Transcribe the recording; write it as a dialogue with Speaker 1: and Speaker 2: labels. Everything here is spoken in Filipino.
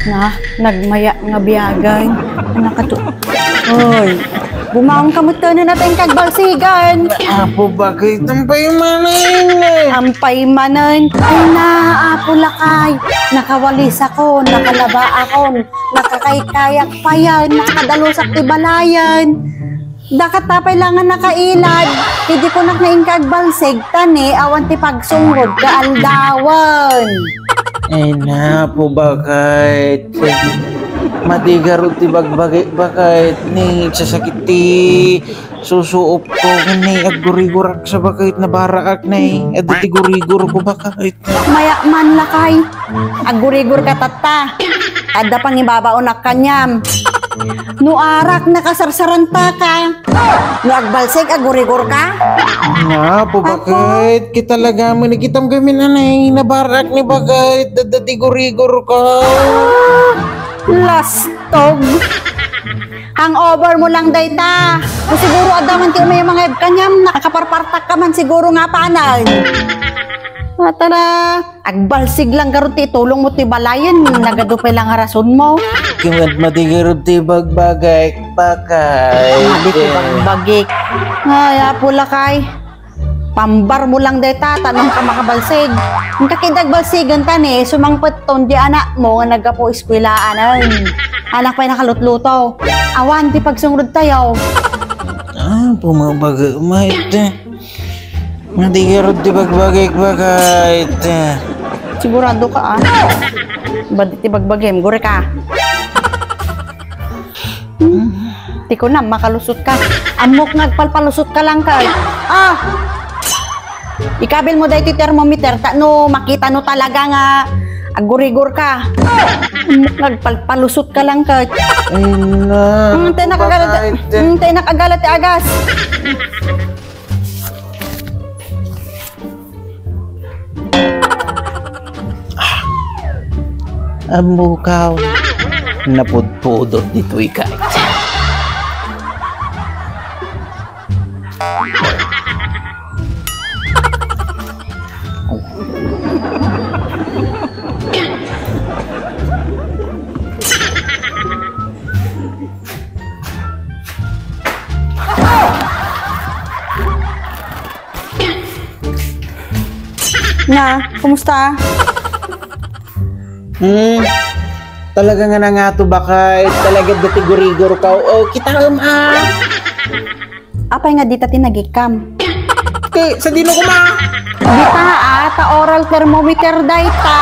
Speaker 1: Na, nagmaya nga biyagay. Anak ka to. Hoy, bumaong kamot ka na natin kagbalsigan.
Speaker 2: Apo bakit ang paymanin eh?
Speaker 1: Ang paymanan. Ay na, apo lakay. Nakawalis ako, nakalaba ako, nakakaykayak pa yan, nakadalusak ti balayan. Dakat tapay lang nga nakailad. Hindi ko naknain kagbalsig, tani, awan ti pagsungod ka aldawan.
Speaker 2: Ay na po bakit? Matigarot ti bagbagay bakit ni sasakit ti susuop ko ni agurigurak sa bakit na baraak na at ti gurigur ko bakit?
Speaker 1: Maya man lakay. Agurigur ka tata. Ada pang ibabaon na kanyam. No arak nakasarsaranta ka. No agbalsig agurigur ka.
Speaker 2: Na po bakit? Kita talaga mo ni kitam kami nanay na barak ni bakit dadati gurigur ko.
Speaker 1: Lastog. Hangover mo lang dayta. O siguro adaman ti umay mga kanyam nakaparpartak ka man siguro nga panan. Tara, agbalsig lang karot ti tulong mo ti balayan nagadupay lang nga rason mo.
Speaker 2: Kimat matigarot ti bagbagay bakit?
Speaker 1: Hindi ko bagbagik. Ay, apo lakay. Pambar mo lang dayta, tanong ka makabalsig. Ang kakidagbalsigan tani, sumangpet ton di anak mo nga nagapo eskwelaan. Anak pa'y nakalutluto. Awan, di pagsungod tayo.
Speaker 2: Ah, pumabagay, mait. Matigarot ti bagbagay bakit?
Speaker 1: Sigurado ka Ba't ti bagbagim, gure ka. Di ko na, makalusot ka. Amok nagpalpalusot ka lang ka. Ikabil mo dahil ti thermometer, no makita no talaga nga agurigur ka. Nagpalpalusot ka lang ka.
Speaker 2: Ay na,
Speaker 1: Tayo nakagalat ti agas.
Speaker 2: Amukaw. Napudpudot dito ikay.
Speaker 1: Na, kumusta?
Speaker 2: Talaga nga na nga to bakit? Talaga dati gurigor ka. O, kita
Speaker 1: Apay nga dita tinagikam.
Speaker 2: Okay, sa dino ko ma.
Speaker 1: Dita ta oral thermometer dayta.